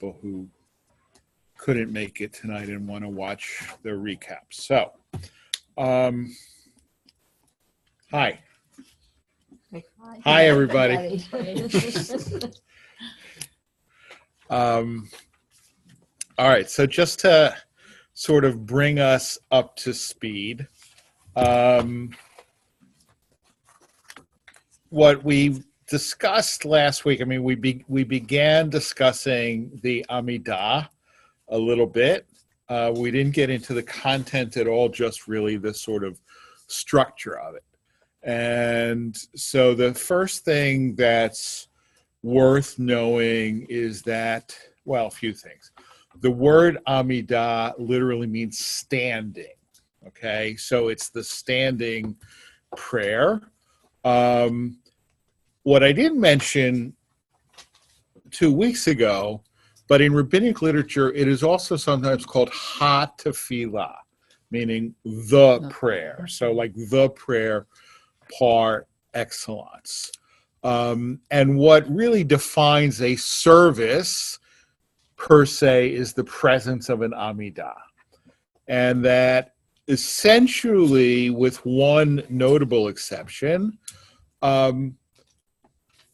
people who couldn't make it tonight and want to watch the recap. So, hi. Hi, everybody. All right, so just to sort of bring us up to speed, what we discussed last week, I mean, we began discussing the Amidah a little bit. We didn't get into the content at all, just really the sort of structure of it. And so the first thing that's worth knowing is that, well, a few things. The word Amidah literally means standing, okay? So it's the standing prayer. What I didn't mention 2 weeks ago, but in rabbinic literature, it is also sometimes called ha-tefillah, meaning the prayer. So like the prayer par excellence. And what really defines a service per se is the presence of an Amidah. And that essentially, with one notable exception,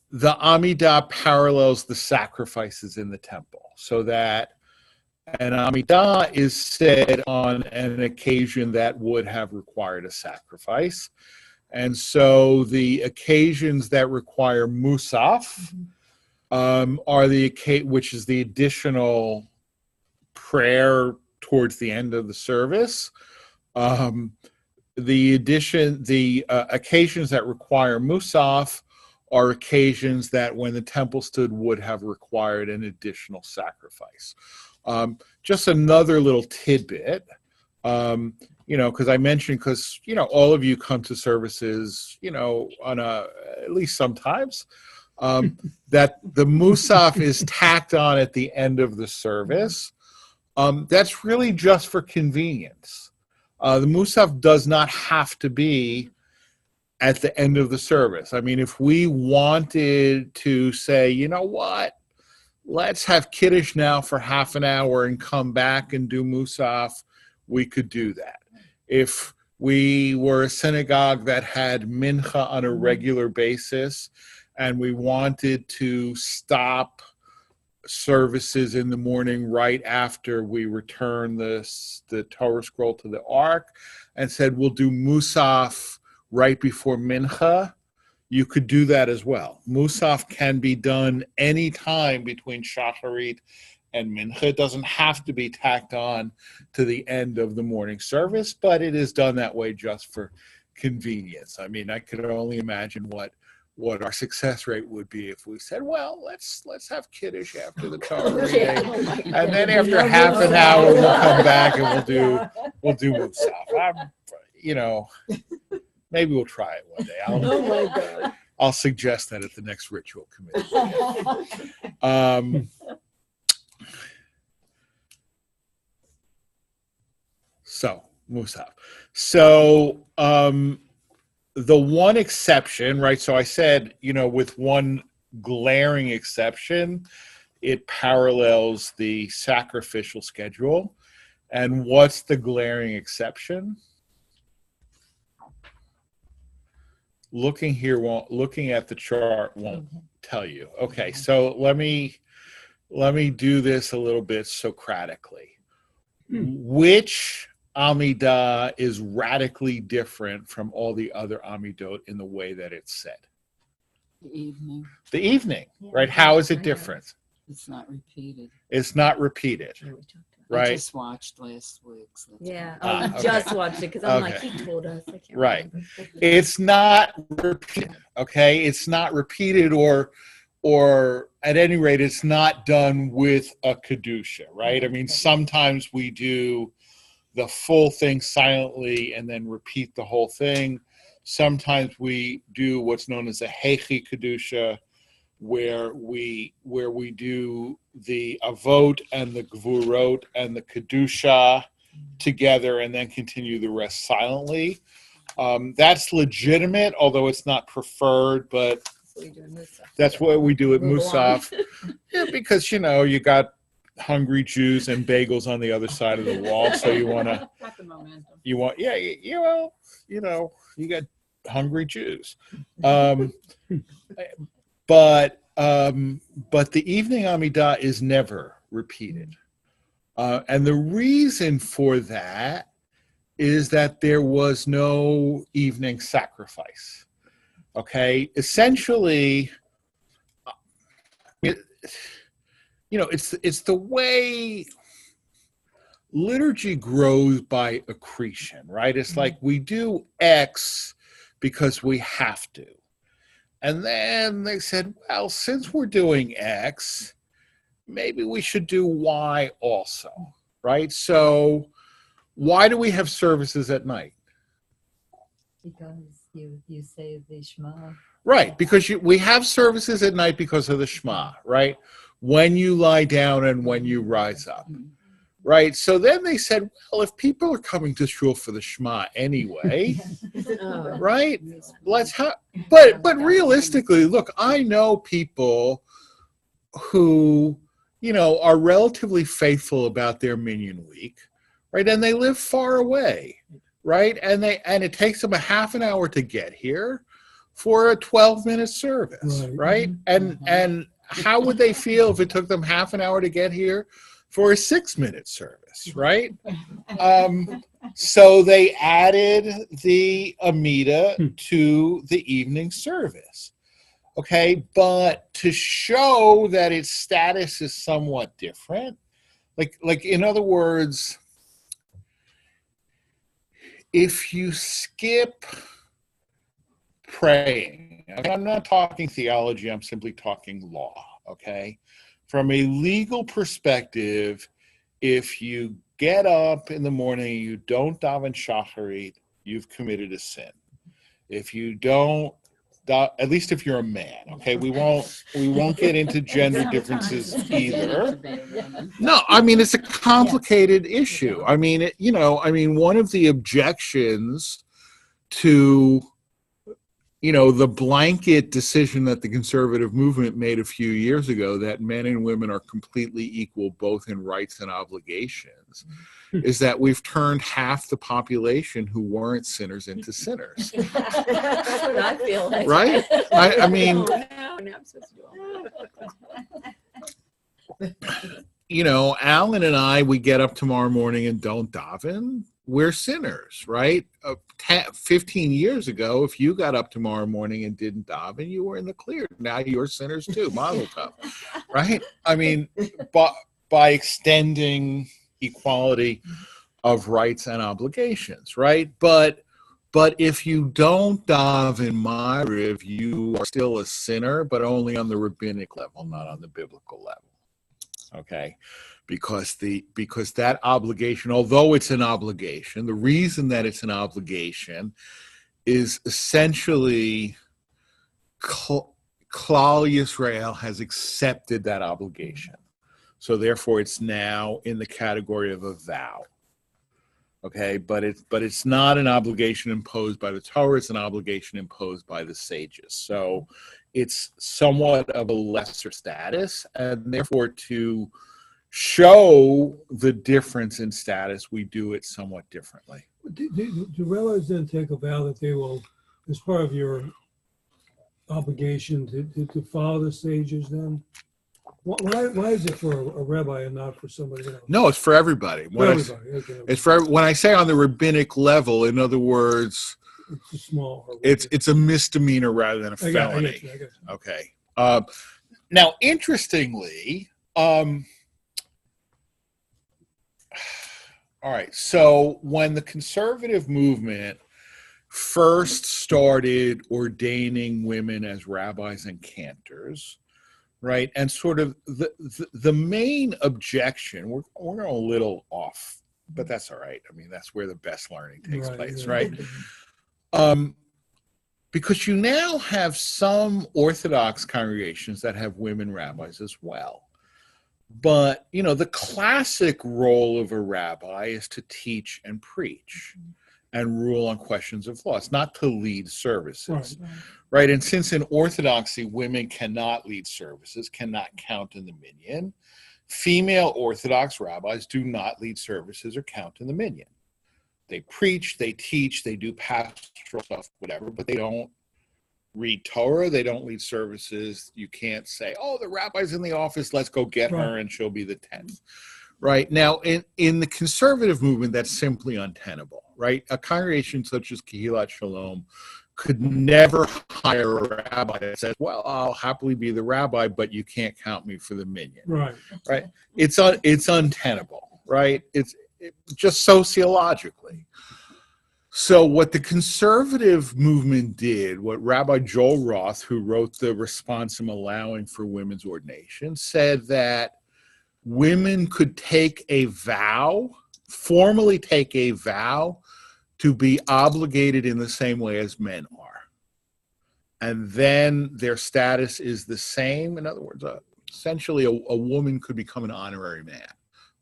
the Amidah parallels the sacrifices in the temple, so that an Amidah is said on an occasion that would have required a sacrifice. And so the occasions that require musaf are which is the additional prayer towards the end of the service. The occasions that require musaf are occasions that when the temple stood would have required an additional sacrifice. Just another little tidbit, because I mentioned, all of you come to services, on at least sometimes, that the musaf is tacked on at the end of the service. That's really just for convenience. The musaf does not have to be at the end of the service. I mean, if we wanted to say, you know what, let's have Kiddush now for half an hour and come back and do musaf, we could do that. If we were a synagogue that had mincha on a regular basis and we wanted to stop services in the morning right after we return the Torah scroll to the Ark and said, we'll do musaf right before mincha, you could do that as well. Musaf can be done any time between shacharit and mincha. It doesn't have to be tacked on to the end of the morning service, but it is done that way just for convenience. I mean, I could only imagine what our success rate would be if we said, well, let's have Kiddush after the Torah reading, and then after half an hour we'll come back and we'll do musaf. Maybe we'll try it one day. I'll suggest that at the next ritual committee. So, musaf. So, the one exception, right? So I said, with one glaring exception, it parallels the sacrificial schedule. And what's the glaring exception? Looking at the chart won't tell you. Okay, so let me do this a little bit Socratically. Which Amidah is radically different from all the other Amidot in the way that it's said? The evening. The evening, right? How is it different? It's not repeated. It's not repeated. Right. I just watched last week's. Okay. Just watched it because I'm like, he told us. I can't remember. It's not repeated. Okay, it's not repeated, or at any rate, it's not done with a kedusha. Right. I mean, sometimes we do the full thing silently and then repeat the whole thing. Sometimes we do what's known as a heichi kedusha, where we do the avot and the gvurot and the kedusha together and then continue the rest silently. That's legitimate, although it's not preferred, but that's what we do at musaf. Yeah, because you got hungry Jews and bagels on the other side of the wall. So you want to, Got the momentum. you got hungry Jews. But the evening Amidah is never repeated. And the reason for that is that there was no evening sacrifice. Okay, essentially, it's the way liturgy grows by accretion, right? It's like we do X because we have to. And then they said, well, since we're doing X, maybe we should do Y also, right? So why do we have services at night? Because you say the Shema. Right, because we have services at night because of the Shema, right? When you lie down and when you rise up, right? So then they said, well, if people are coming to shul for the Shema anyway, right? Let's have. But realistically, look, I know people who are relatively faithful about their minyan week, right? And they live far away, right? And it takes them a half an hour to get here for a 12-minute service, right? And how would they feel if it took them half an hour to get here for a 6-minute service, right? So they added the Amidah to the evening service. Okay, but to show that its status is somewhat different, like in other words, if you skip praying, okay, I'm not talking theology, I'm simply talking law, okay? From a legal perspective, if you get up in the morning and you don't daven shacharit, you've committed a sin. If you don't, at least if you're a man, okay, we won't get into gender differences either. No, I mean it's a complicated issue. I mean, one of the objections to the blanket decision that the conservative movement made a few years ago that men and women are completely equal both in rights and obligations is that we've turned half the population who weren't sinners into sinners. That's what I feel like. Right? I mean, Alan and I, we get up tomorrow morning and don't daven. We're sinners, right? 15 years ago, if you got up tomorrow morning and didn't daven, you were in the clear. Now you're sinners too, mazel tov, right? I mean, by extending equality of rights and obligations, right? But if you don't daven Ma'ariv, you are still a sinner, but only on the rabbinic level, not on the biblical level. Okay, because that obligation, although it's an obligation, the reason that it's an obligation is essentially Klal Yisrael has accepted that obligation. So therefore it's now in the category of a vow. Okay, but it's not an obligation imposed by the Torah, it's an obligation imposed by the sages. So it's somewhat of a lesser status, and therefore to show the difference in status, we do it somewhat differently. Do rabbis then take a vow that they will, as part of your obligation, to follow the sages then? Why is it for a rabbi and not for somebody else? No, it's for everybody. It's for when I say on the rabbinic level, in other words, it's a small. It's a misdemeanor rather than a felony. I get you. Okay. Now, interestingly, all right. So when the conservative movement first started ordaining women as rabbis and cantors, right, and sort of the main objection, we're a little off, but that's all right. I mean, that's where the best learning takes place, right? Because you now have some Orthodox congregations that have women rabbis as well. But, the classic role of a rabbi is to teach and preach and rule on questions of law. It's not to lead services, right? And since in Orthodoxy, women cannot lead services, cannot count in the minyan, female Orthodox rabbis do not lead services or count in the minyan. They preach, they teach, they do pastoral stuff, whatever, but they don't read Torah, they don't lead services. You can't say, oh, the rabbi's in the office, let's go get her and she'll be the 10th. Right? Now, in the conservative movement, that's simply untenable, right? A congregation such as Kehilat Shalom could never hire a rabbi that says, well, I'll happily be the rabbi, but you can't count me for the minyan. Right? It's untenable, right? It's just sociologically. So what the conservative movement did, what Rabbi Joel Roth, who wrote the Responsum Allowing for Women's Ordination, said that women could take a vow, formally take a vow, to be obligated in the same way as men are. And then their status is the same. In other words, essentially a woman could become an honorary man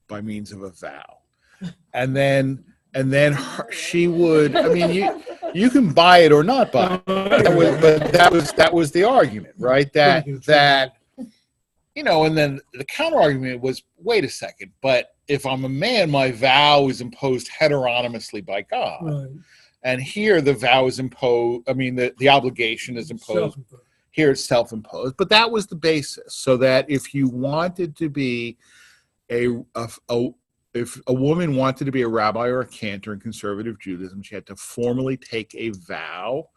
by means of a vow. And then she would, I mean, you can buy it or not buy it. But that was the argument, right? That you know, and then the counter argument was, wait a second, but if I'm a man, my vow is imposed heteronomously by God. Right. And here the vow is imposed, I mean, the obligation is imposed. Here it's self-imposed. But that was the basis, so that if you wanted to be if a woman wanted to be a rabbi or a cantor in conservative Judaism, she had to formally take a vow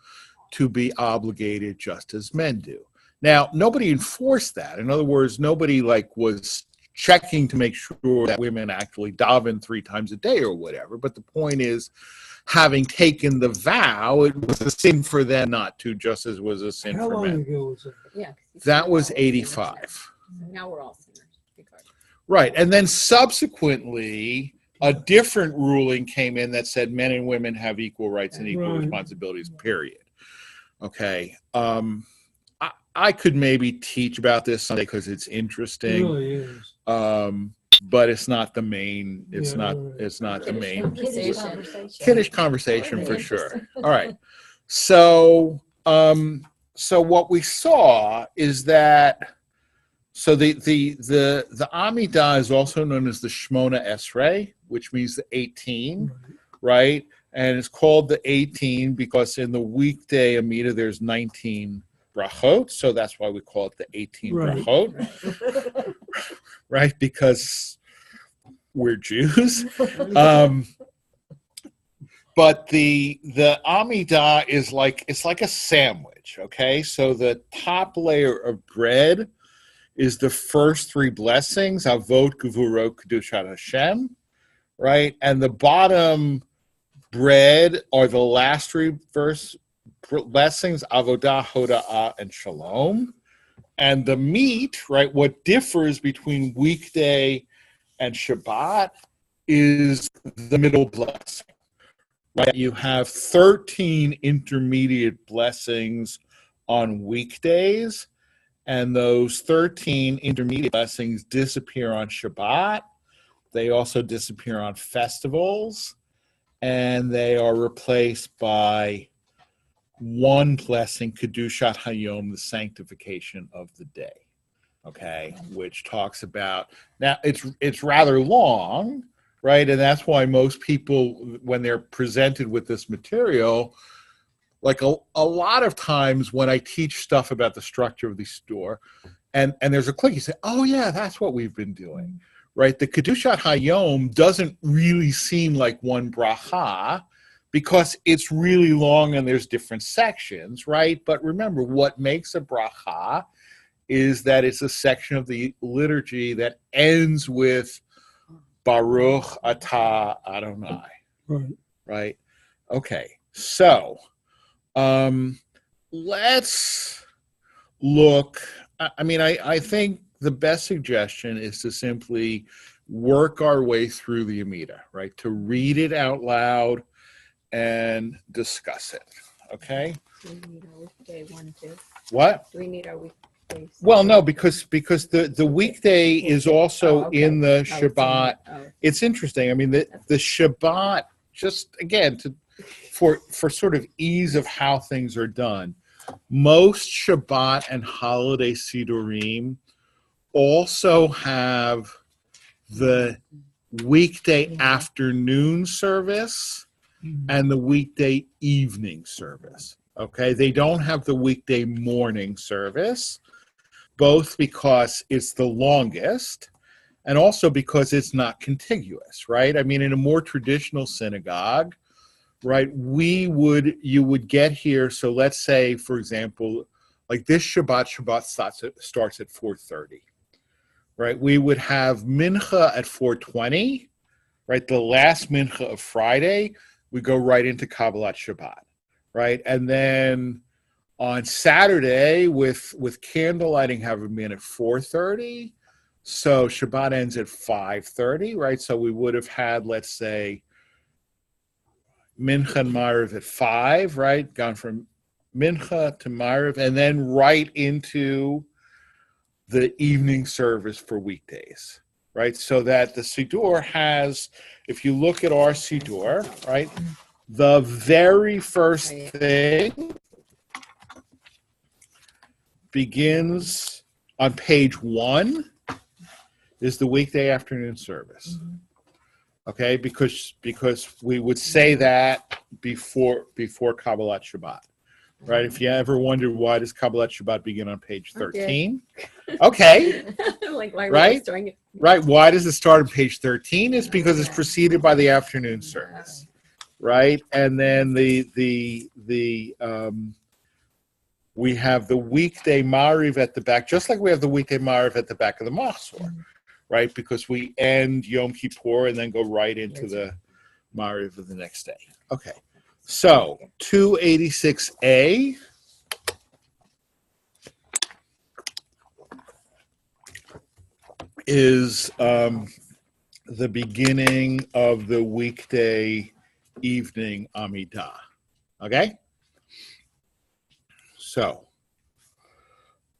to be obligated just as men do. Now, nobody enforced that. In other words, nobody was checking to make sure that women actually daven 3 times a day or whatever. But the point is, having taken the vow, it was a sin for them not to, just as it was a sin for men. How long ago was that? Yeah, that was 85. Now we're all sinners. Right. And then subsequently, a different ruling came in that said men and women have equal rights and equal responsibilities, period. Okay. I could maybe teach about this someday because it's interesting. It really is. But it's not the main, it's not the main Kiddush conversation for sure. All right. So what we saw is that the Amidah is also known as the Shmona Esrei, which means the 18, right? And it's called the 18 because in the weekday Amidah there's 19 brachot, so that's why we call it the 18 brachot, right? Because we're Jews. But the Amidah is it's like a sandwich, okay? So the top layer of bread is the first 3 blessings, Avot, Gevurot, Kedushat Hashem, right? And the bottom bread are the last 3 blessings, Avodah, Hoda'ah, and Shalom. And the meat, right, what differs between weekday and Shabbat is the middle blessing. Right? You have 13 intermediate blessings on weekdays, and those 13 intermediate blessings disappear on Shabbat. They also disappear on festivals, and they are replaced by 1 blessing, Kedushat Hayom, the sanctification of the day. Okay, which talks about, now it's rather long, right? And that's why most people, when they're presented with this material, like a lot of times when I teach stuff about the structure of the store, and there's a click, you say, oh yeah, that's what we've been doing, right? The Kedushat Hayom doesn't really seem like one bracha because it's really long and there's different sections, right? But remember, what makes a bracha is that it's a section of the liturgy that ends with Baruch Atah Adonai, right? Okay, so let's look. I mean, I think the best suggestion is to simply work our way through the Amidah, right? To read it out loud and discuss it, okay? Do we need our weekday one too? What? Do we need our weekday? Well, no, because the weekday is also in the Shabbat. It's interesting. I mean, the Shabbat, just again, for sort of ease of how things are done, most Shabbat and holiday Siddurim also have the weekday afternoon service and the weekday evening service. Okay, they don't have the weekday morning service, both because it's the longest and also because it's not contiguous, right? I mean, in a more traditional synagogue, right, you would get here. So let's say, for example, like this Shabbat starts at 4:30, right? We would have mincha at 4:20, right? The last mincha of Friday, we go right into Kabbalat Shabbat, right? And then on Saturday with candle lighting, have a minute at 4:30. So Shabbat ends at 5:30, right? So we would have had, let's say, Mincha and Ma'ariv at 5, right? Gone from Mincha to Ma'ariv, and then right into the evening service for weekdays, right? So that the Siddur has, if you look at our Siddur, right, the very first thing begins on page 1 is the weekday afternoon service. Okay, because we would say that before Kabbalat Shabbat, right? If you ever wondered why does Kabbalat Shabbat begin on page 13, okay, Like why right? Starting it? Right. Why does it start on page 13? It's because it's preceded by the afternoon service, right? And then we have the weekday Ma'ariv at the back, just like we have the weekday Ma'ariv at the back of the Machzor, right? Because we end Yom Kippur and then go right into the Ma'ariv of the next day. Okay, so 286A is the beginning of the weekday evening Amidah. Okay, so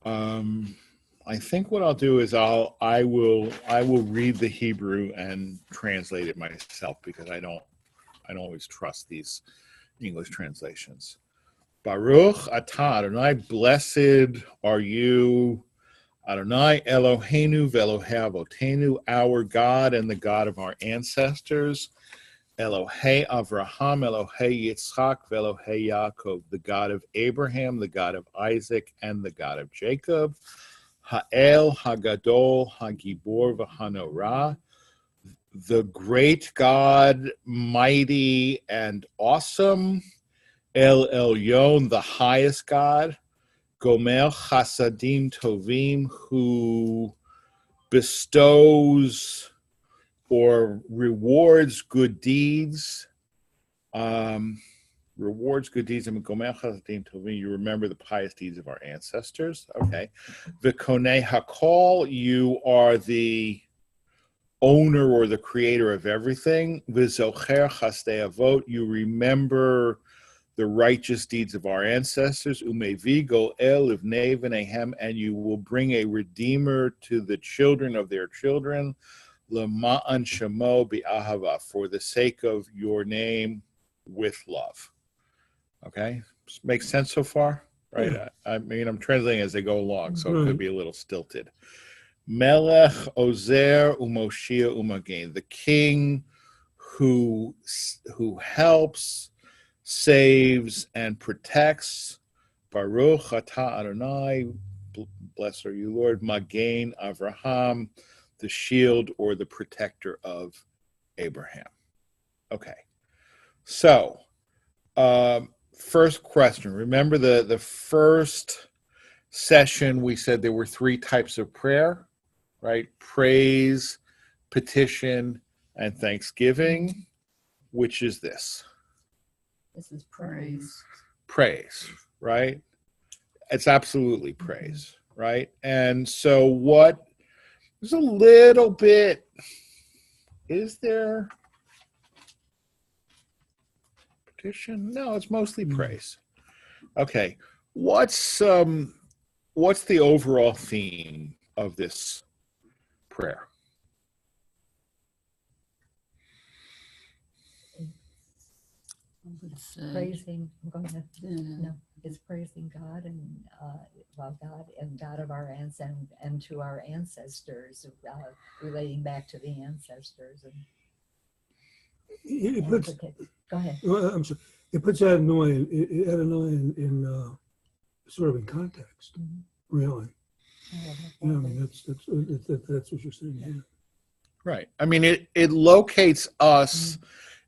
I think what I'll do is I will read the Hebrew and translate it myself because I don't always trust these English translations. Baruch atah Adonai, blessed are you, Adonai Eloheinu ve'Elohei avotenu, our God and the God of our ancestors, Elohei Avraham, Elohei Yitzchak, ve'Elohei Yaakov, the God of Abraham, the God of Isaac, and the God of Jacob, Ha'el Hagadol Hagibor v'Hanorah, the great God, mighty and awesome, El Elyon, the highest God, Gomer Chasadim Tovim, who bestows or rewards good deeds. Rewards good deeds. And Gomer Chasadim Tovim, you remember the pious deeds of our ancestors. Okay. V'konei Hakol, you are the owner or the creator of everything. V'zocher Chasdei Avot, you remember the righteous deeds of our ancestors, umevi goel livnei v'neihem, and you will bring a redeemer to the children of their children, lema'an shemo bi'ahava, for the sake of your name with love. Okay, makes sense so far, right? Yeah. I mean, I'm translating as they go along, so it could be a little stilted. Melech ozer umoshia umagen, the king who helps, saves, and protects. Baruch atah Adonai, blessed are you, Lord. Magain Avraham, the shield or the protector of Abraham. Okay, so first question. Remember the first session we said there were 3 types of prayer, right? Praise, petition, and thanksgiving. Which is this? This is praise. Praise, right? It's absolutely praise, right? And so there's a little bit, is there petition? No, it's mostly praise. Okay. What's the overall theme of this prayer? I would say, Praising. Go ahead. No. is praising God and God and God of our and to our ancestors, relating back to the ancestors. And It puts, okay, go ahead. well, I'm sorry. It puts Adonai in sort of in context, really. Yeah, I mean that's what you're saying. Yeah. Right. I mean, it locates us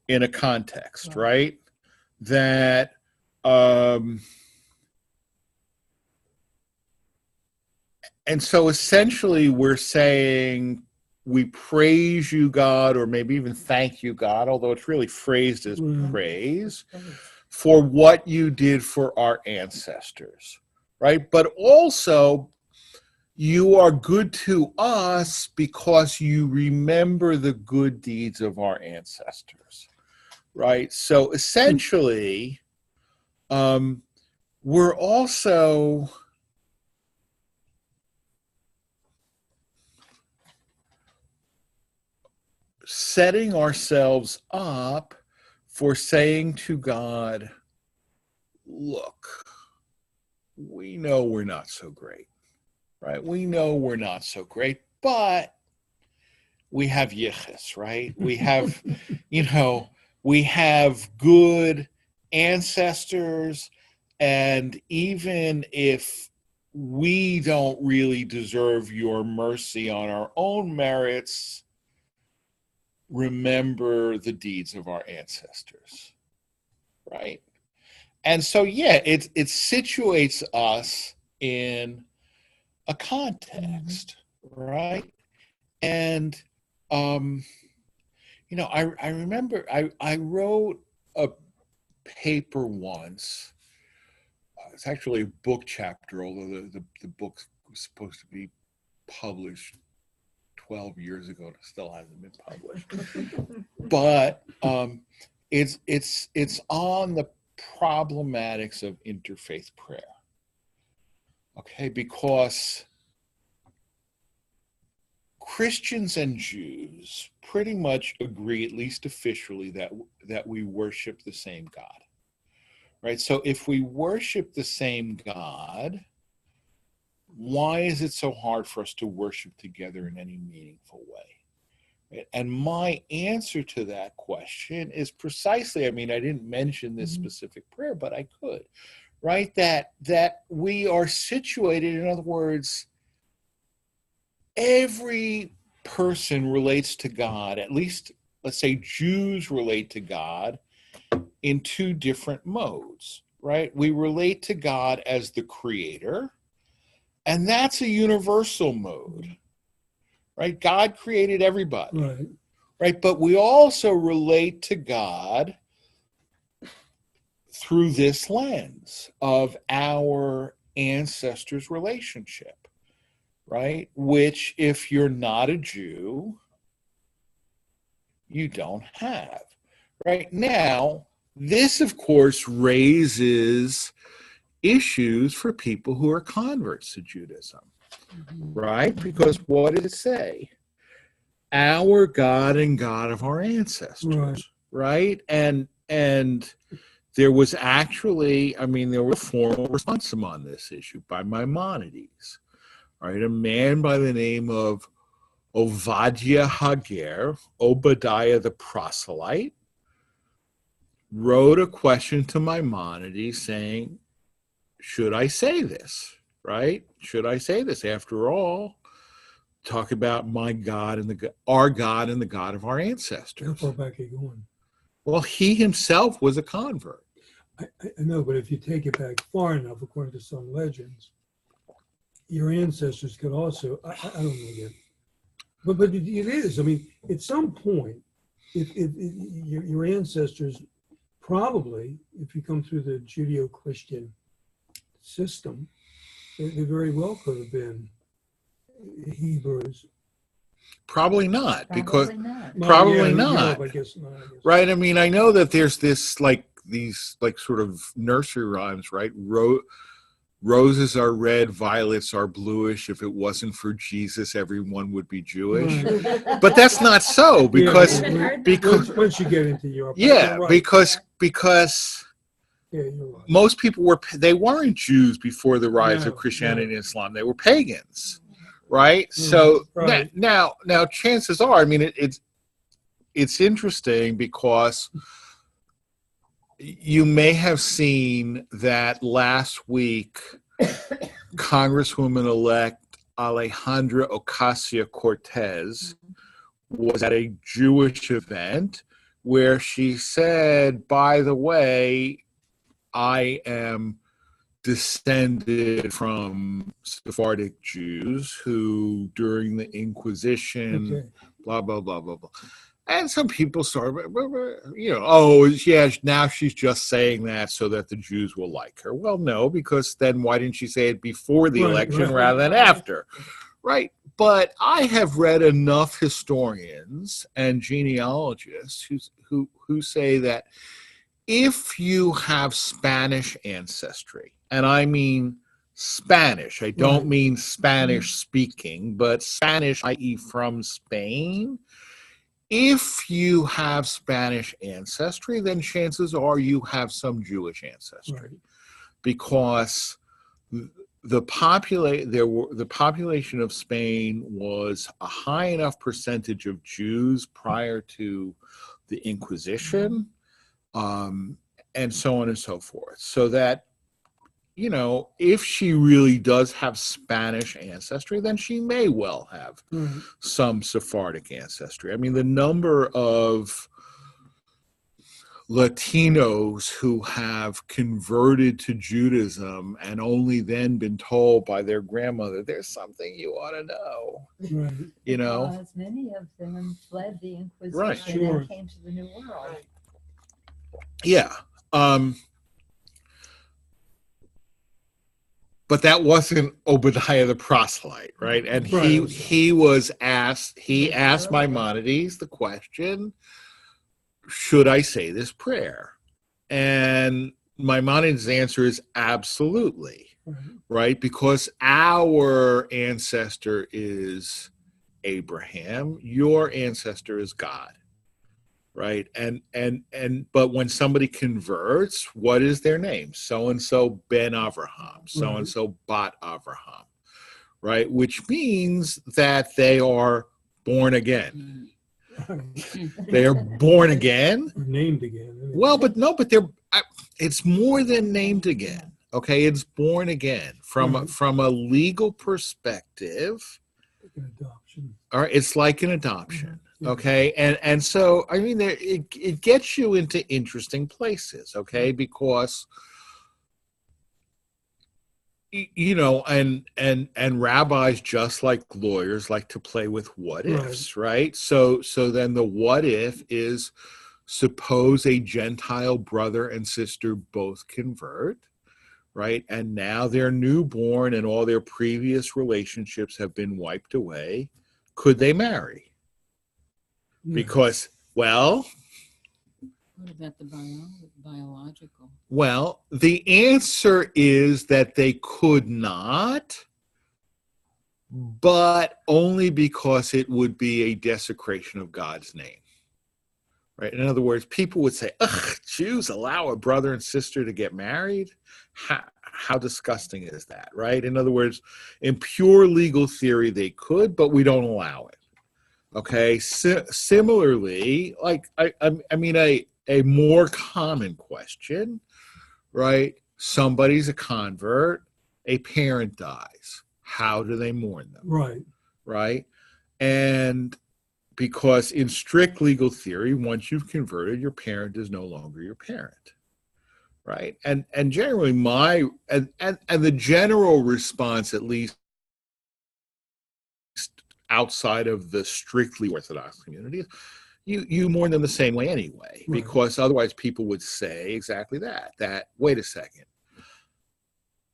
in a context, right? That and so essentially we're saying we praise you, God, or maybe even thank you, God, although it's really phrased as praise for what you did for our ancestors, right? But also you are good to us because you remember the good deeds of our ancestors, right? So essentially, we're also setting ourselves up for saying to God, look, we know we're not so great, right? We know we're not so great, but we have yichus, right? We have, we have good ancestors, and even if we don't really deserve your mercy on our own merits, remember the deeds of our ancestors, right? And so, yeah, it situates us in a context, right? And, I remember I wrote a paper once. It's actually a book chapter, although the book was supposed to be published 12 years ago and it still hasn't been published. But it's on the problematics of interfaith prayer. Okay, because Christians and Jews pretty much agree, at least officially, that we worship the same God. Right? So if we worship the same God, why is it so hard for us to worship together in any meaningful way? Right? And my answer to that question is precisely, I didn't mention this specific prayer, but I could, right? That we are situated, in other words, every person relates to God, at least, let's say Jews relate to God in two different modes, right? We relate to God as the creator, and that's a universal mode, right? God created everybody, right? But we also relate to God through this lens of our ancestors' relationship, right? Which, if you're not a Jew, you don't have. Right now, this, of course, raises issues for people who are converts to Judaism, right? Because what does it say? Our God and God of our ancestors, right? And there was actually, there was a formal response on this issue by Maimonides, right? A man by the name of Ovadia Hager, Obadiah the proselyte, wrote a question to Maimonides saying, should I say this, right? Should I say this? After all, talk about my God and our God and the God of our ancestors. How far back are you going? Well, he himself was a convert. I know, but if you take it back far enough, according to some legends, your ancestors could also, I don't know yet. But it is. At some point, if your ancestors probably, if you come through the Judeo-Christian system, they very well could have been Hebrews. Probably not, because Probably not. I guess. Right? I know that there's these sort of nursery rhymes, right? Roses are red, violets are bluish. If it wasn't for Jesus, everyone would be Jewish. Right. But that's not so, because once you get into Europe, yeah, right. because Yeah, you're right. most people they weren't Jews before the rise No, of Christianity no. and Islam. They were pagans, right? So right. now chances are, I mean, it's interesting because you may have seen that last week, Congresswoman-elect Alejandra Ocasio-Cortez was at a Jewish event where she said, by the way, I am descended from Sephardic Jews who, during the Inquisition, Okay. blah, blah, blah, blah, blah. And some people started, oh, yeah, now she's just saying that so that the Jews will like her. Well, no, because then why didn't she say it before the Right, election right. rather than after? Right. But I have read enough historians and genealogists who say that if you have Spanish ancestry, and I mean Spanish, I don't Right. mean Spanish speaking, but Spanish, i.e. from Spain, if you have Spanish ancestry, then chances are you have some Jewish ancestry, Right. because the population of Spain was a high enough percentage of Jews prior to the Inquisition, and so on and so forth. So that, if she really does have Spanish ancestry, then she may well have Right. some Sephardic ancestry. I mean, the number of Latinos who have converted to Judaism and only then been told by their grandmother, there's something you ought to know, Right. Because many of them fled the Inquisition Right. Sure. and came to the New World. Yeah. But that wasn't Obadiah the proselyte, right? And Right. he asked Maimonides the question, should I say this prayer? And Maimonides' answer is absolutely, right? Because our ancestor is Abraham, your ancestor is God. Right. But when somebody converts, what is their name? So-and-so Ben Avraham, so-and-so Bat Avraham, right? Which means that they are born again. They are born again. Or named again. Well, but it's more than named again. Okay. It's born again from a legal perspective. Like an adoption. All right. It's like an adoption. Okay, and so I mean, it gets you into interesting places. Okay, because and rabbis, just like lawyers, like to play with what ifs, right? So then the what if is, suppose a Gentile brother and sister both convert, right, and now they're newborn and all their previous relationships have been wiped away. Could they marry? Because, well, What about the biological? Well, the answer is that they could not, but only because it would be a desecration of God's name. Right? In other words, people would say, ugh, Jews allow a brother and sister to get married? How disgusting is that, right? In other words, in pure legal theory, they could, but we don't allow it. Okay, similarly, like I mean, a more common question, right? Somebody's a convert, a parent dies. How do they mourn them? Right. Right, and because in strict legal theory, once you've converted, your parent is no longer your parent, right? And generally, and the general response, at least outside of the strictly Orthodox community, you mourn them the same way anyway, because otherwise people would say exactly that wait a second,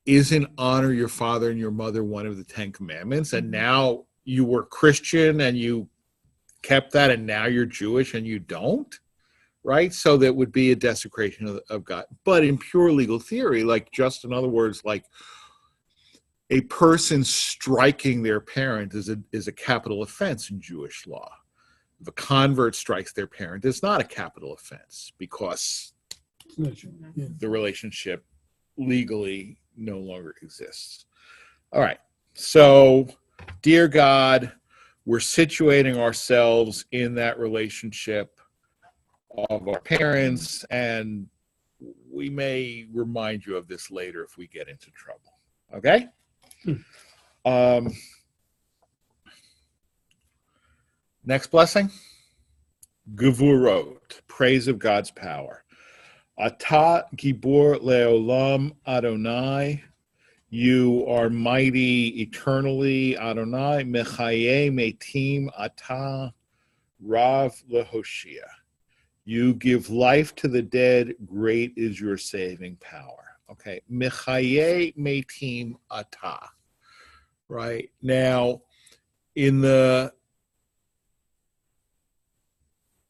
isn't honor your father and your mother one of the 10 commandments? And now you were Christian and you kept that, and now you're Jewish and you don't, right? So that would be a desecration of God. But in pure legal theory, like, just in other words, like, a person striking their parent is a capital offense in Jewish law. If a convert strikes their parent, it's not a capital offense, because Yeah. the relationship legally no longer exists. All right. So, dear God, we're situating ourselves in that relationship of our parents, and we may remind you of this later if we get into trouble. Okay? Next blessing. Gevurot, praise of God's power. Ata gibor leolam Adonai, you are mighty eternally, Adonai. Mechaye metim ata rav lehoshia. You give life to the dead, great is your saving power. Okay, mechaye metim ata. Right now, in the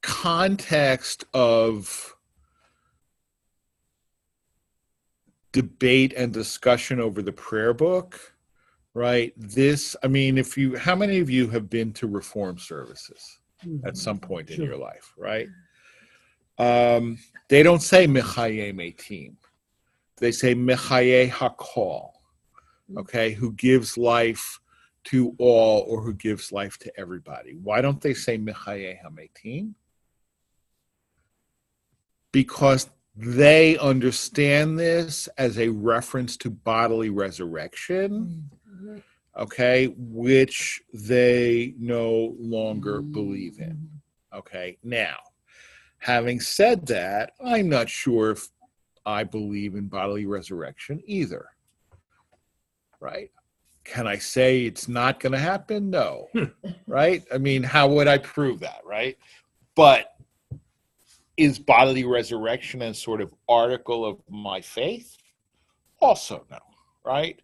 context of debate and discussion over the prayer book, right? How many of you have been to Reform services at some point in your life, right? They don't say Mechaye Metim. They say Mechaye Hakol, okay, who gives life to all or who gives life to everybody. Why don't they say Mechaye HaMetim? Because they understand this as a reference to bodily resurrection, okay, which they no longer believe in. Okay, now, having said that, I'm not sure if I believe in bodily resurrection either, right? Can I say it's not going to happen? No, right? I mean, how would I prove that, right? But is bodily resurrection a sort of article of my faith? Also no, right?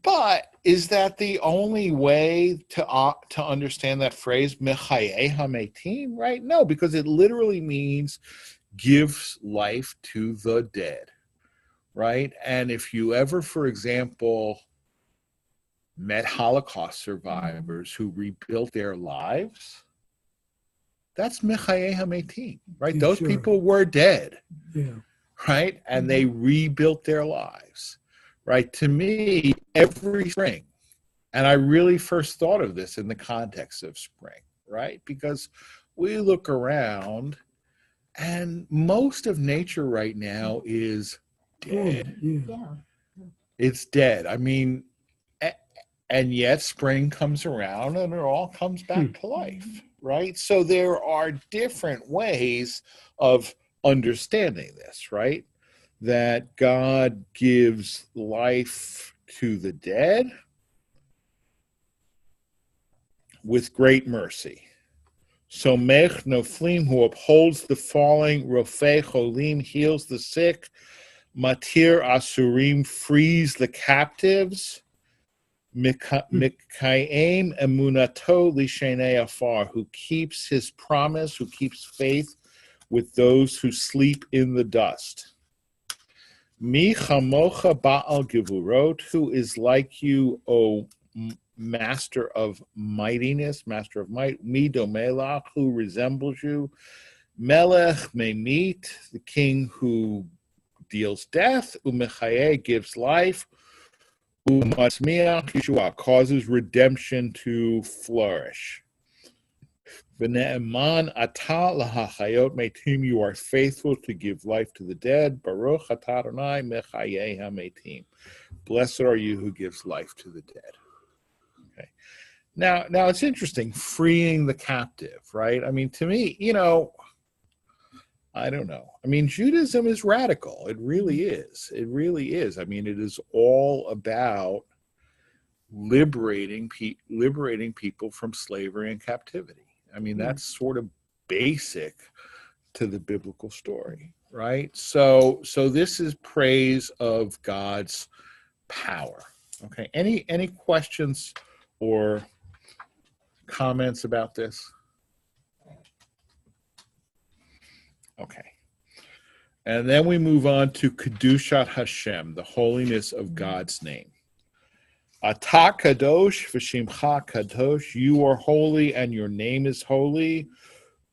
But is that the only way to understand that phrase, Mechaye HaMetim, right? No, because it literally means gives life to the dead, right? And if you ever, for example, met Holocaust survivors who rebuilt their lives, that's Mechaye HaMetim, right? Yeah, Those sure. people were dead, Yeah. right? And they rebuilt their lives, right? To me, every spring, and I really first thought of this in the context of spring, right? Because we look around and most of nature right now is dead. Yeah. It's dead. I mean, and yet spring comes around and it all comes back to life, right? So there are different ways of understanding this, right? That God gives life to the dead with great mercy. So Mech Noflim, who upholds the falling, Rofei Cholim, heals the sick, Matir Asurim, frees the captives, Mikayim Emunato Lishenei Afar, who keeps his promise, who keeps faith with those who sleep in the dust. Mi Chamocha Ba'al Gevurot, who is like you, O master of mightiness, master of might. Mi Domelach, who resembles you. Melech Memit, the king who deals death. Umechaye, gives life. Umatzmiach Yeshua, causes redemption to flourish. V'ne'eman ata lahachayot metim, you are faithful to give life to the dead. Baruch atah Adonai mechaye hametim. Blessed are you who gives life to the dead. Okay. Now it's interesting, freeing the captive, right? I mean, to me, I don't know. I mean, Judaism is radical. It really is. It really is. I mean, it is all about liberating people from slavery and captivity. I mean, that's sort of basic to the biblical story, right? So this is praise of God's power. Okay. Any questions or comments about this? Okay. And then we move on to Kedushat Hashem, the holiness of God's name. Atah kadosh v'shimcha kadosh, you are holy and your name is holy.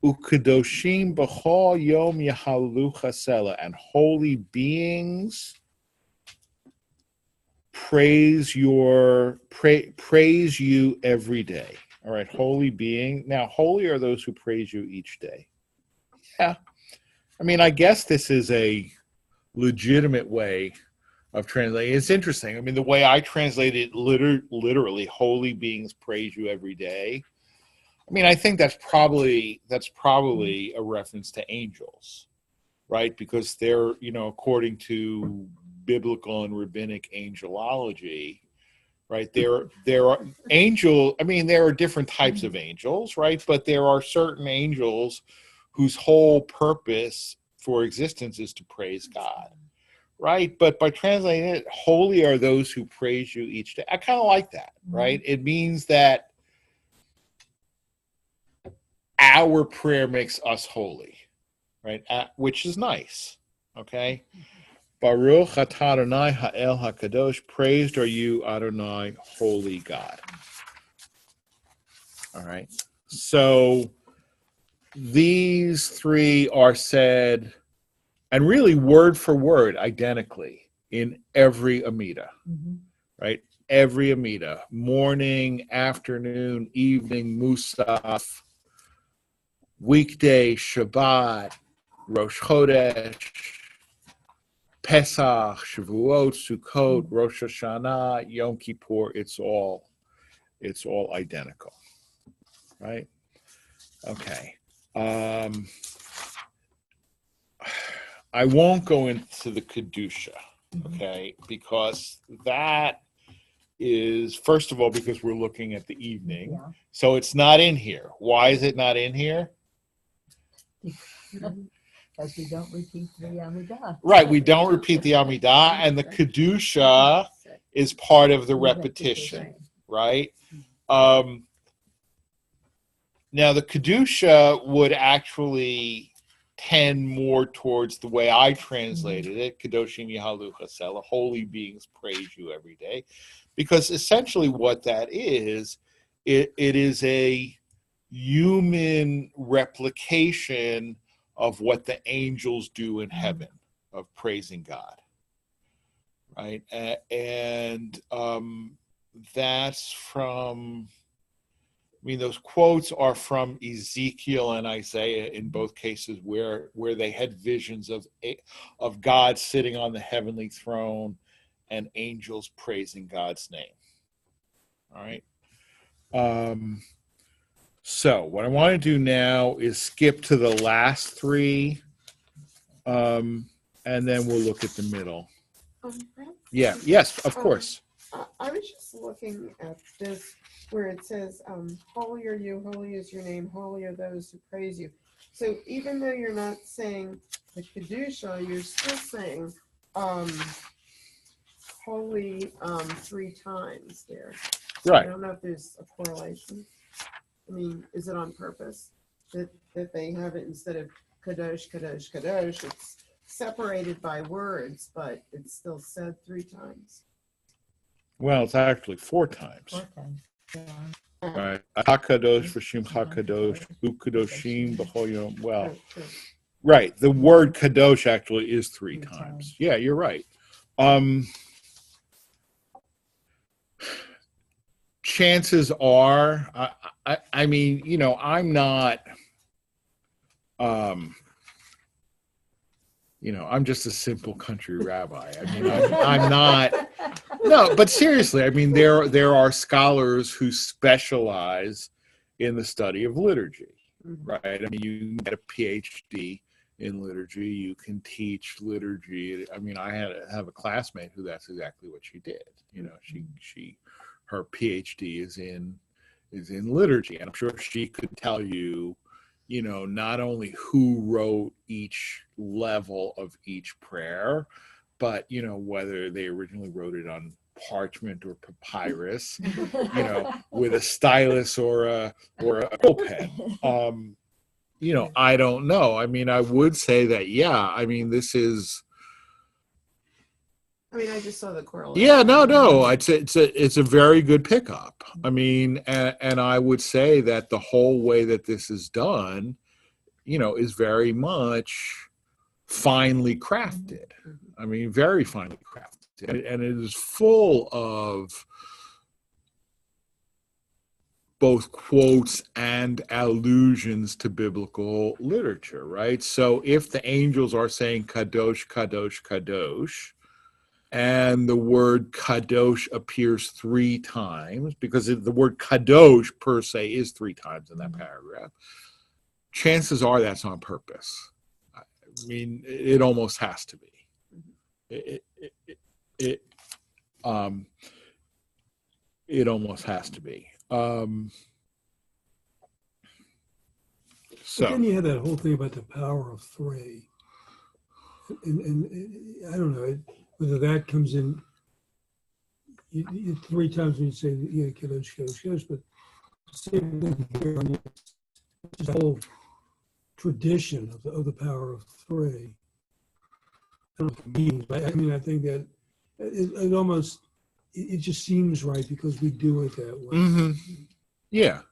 Ukadoshim b'chol yom yahalu chasela, and holy beings praise you every day. All right, holy being. Now, holy are those who praise you each day. Yeah. I mean, I guess this is a legitimate way of translating. It's interesting. I mean, the way I translate it literally, holy beings praise you every day. I mean, I think that's probably a reference to angels, right? Because they're, according to biblical and rabbinic angelology, right? There are angel. I mean, there are different types of angels, right? But there are certain angels whose whole purpose for existence is to praise God, right? But by translating it, holy are those who praise you each day. I kind of like that, right? It means that our prayer makes us holy, right? Which is nice, okay? Baruch atah Adonai ha'el hakadosh, praised are you, Adonai, holy God. All right. So these three are said, and really word for word, identically, in every Amidah, right? Every Amidah, morning, afternoon, evening, Musaf, weekday, Shabbat, Rosh Chodesh, Pesach, Shavuot, Sukkot, Rosh Hashanah, Yom Kippur, it's all identical, right? Okay. I won't go into the Kedusha, okay, because that is, first of all, because we're looking at the evening, so it's not in here. Why is it not in here? Because we don't repeat the Amidah. Right, we don't repeat the Amidah, and the Kedusha is part of the repetition, right? Now, the Kedusha would actually tend more towards the way I translated it, Kedoshim Yahalu Chasela, holy beings praise you every day, because essentially what that is, it is a human replication of what the angels do in heaven, of praising God, right? And that's from, I mean, those quotes are from Ezekiel and Isaiah in both cases, where they had visions of God sitting on the heavenly throne and angels praising God's name. All right. So what I want to do now is skip to the last three, and then we'll look at the middle. Yeah. Yes, of course. I was just looking at this where it says, holy are you, holy is your name, holy are those who praise you. So even though you're not saying the Kedusha, you're still saying holy 3 times there. Right. I don't know if there's a correlation. I mean, is it on purpose that they have it instead of Kadosh, Kadosh, Kadosh? It's separated by words, but it's still said 3 times. Well, it's actually 4 times. 4 times. Yeah. Right. Hakadosh v'shim hakadosh, ukadoshim b'chol yom. Well, Oh, true. right. The word kadosh actually is 3 times. Yeah, you're right. Chances are, I mean, I'm not, I'm just a simple country rabbi. I mean, I'm not. No, but seriously, I mean, there are scholars who specialize in the study of liturgy, right? I mean, you can get a PhD in liturgy. You can teach liturgy. I mean, I have a classmate who that's exactly what she did. Her PhD is in liturgy, and I'm sure she could tell you, not only who wrote each level of each prayer, but whether they originally wrote it on parchment or papyrus, with a stylus or a quill pen. I don't know. I mean, I would say that, yeah. I mean, this is. I mean, I just saw the correlation. Yeah, no. It's a very good pickup. I mean, and I would say that the whole way that this is done is very much finely crafted. I mean, very finely crafted, and it is full of both quotes and allusions to biblical literature, right? So if the angels are saying kadosh, kadosh, kadosh, and the word kadosh appears 3 times, because the word kadosh per se is 3 times in that paragraph, chances are that's on purpose. I mean, it almost has to be. It almost has to be. But then you have that whole thing about the power of 3. And I don't know whether that comes in 3 times when you say, kadosh, kadosh, kadosh, but same thing here. I mean, it's just a whole tradition of the power of 3. I don't know what it means, but I mean, I think that it almost, it just seems right because we do it that way. Mm-hmm. Yeah.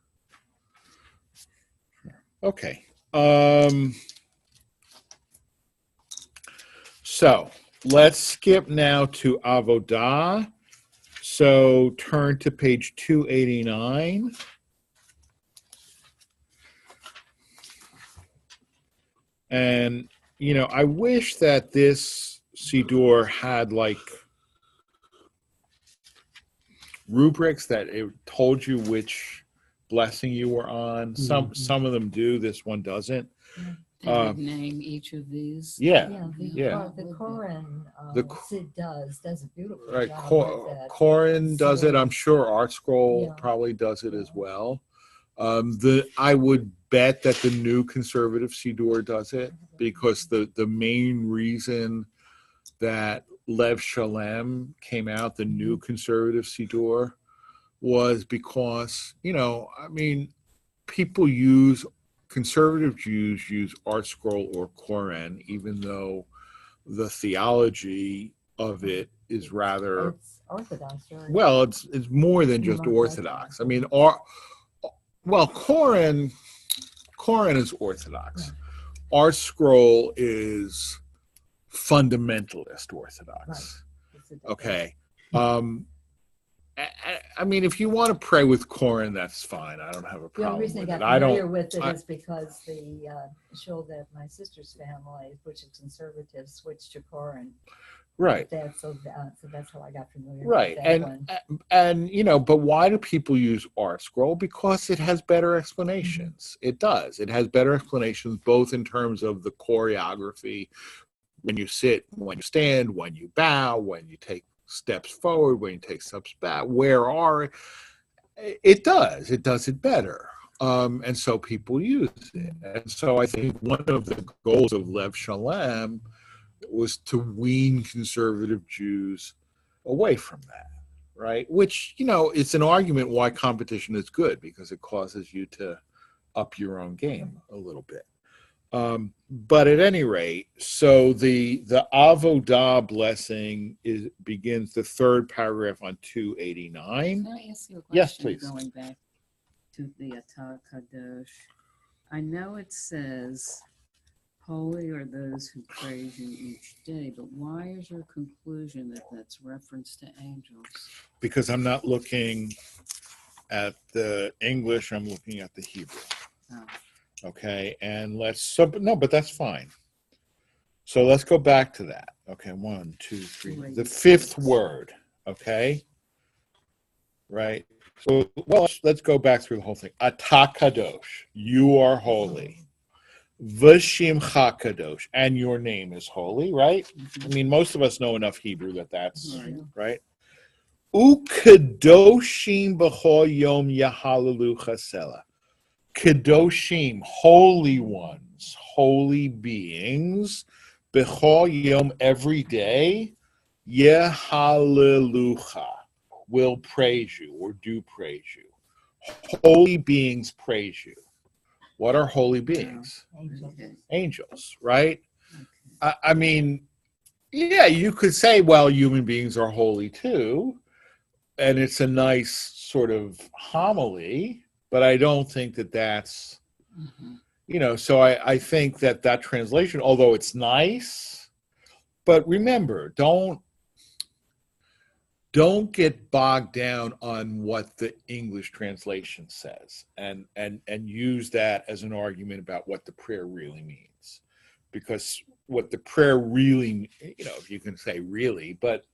Okay. So let's skip now to Avodah. So turn to page 289. And, I wish that this Siddur had like rubrics that it told you which blessing you were on. Some of them do. This one doesn't. They would name each of these. Yeah. The Koran Sid does a beautiful Right. job with that. Koran does it. So- I'm sure Art Scroll Yeah. probably does it as well. I would bet that the new conservative Siddur does it, because the main reason that Lev Shalem came out, the new conservative Siddur, was because, conservative Jews use Art Scroll or Koran, even though the theology of it is rather, It's Orthodox, right? well, it's more than just Orthodox. I mean, Koran is Orthodox. Art Scroll is fundamentalist Orthodox. Okay. I mean, if you want to pray with Koran, that's fine. I don't have a The only problem reason with I it. got familiar with it is because the show that my sister's family, which is conservative, switched to Koran. Right. So that's how I got familiar Right. with that one. And but why do people use Art Scroll? Because it has better explanations. It does. It has better explanations, both in terms of the choreography, when you sit, when you stand, when you bow, when you take steps forward, when you take steps back, it does it better. And so people use it. And so I think one of the goals of Lev Shalem was to wean conservative Jews away from that, right? Which, it's an argument why competition is good, because it causes you to up your own game a little bit. But at any rate, so the Avodah blessing begins the 3rd paragraph on 289. Can I ask you a question? Yes, please. Going back to the Atah Kadosh, I know it says, "Holy are those who praise you each day," but why is your conclusion that that's reference to angels? Because I'm not looking at the English, I'm looking at the Hebrew. Oh. Okay, and but that's fine. So let's go back to that. Okay, 1, 2, 3. The 5th word. Okay, right. So let's go back through the whole thing. Atah Kadosh, you are holy. V'shimcha Kadosh, and your name is holy, right? I mean, most of us know enough Hebrew that's right. Ukadoshim b'chol yom yahalalu chasela. Kadoshim, holy ones, holy beings, b'chol yom, every day, yehalelucha, will praise you or do praise you. Holy beings praise you. What are holy beings? Angels, right? I mean, yeah, you could say, well, human beings are holy too, and it's a nice sort of homily, but I don't think that that's, so I think that translation, although it's nice, but remember, don't get bogged down on what the English translation says and use that as an argument about what the prayer really means. Because what the prayer really, if you can say really, but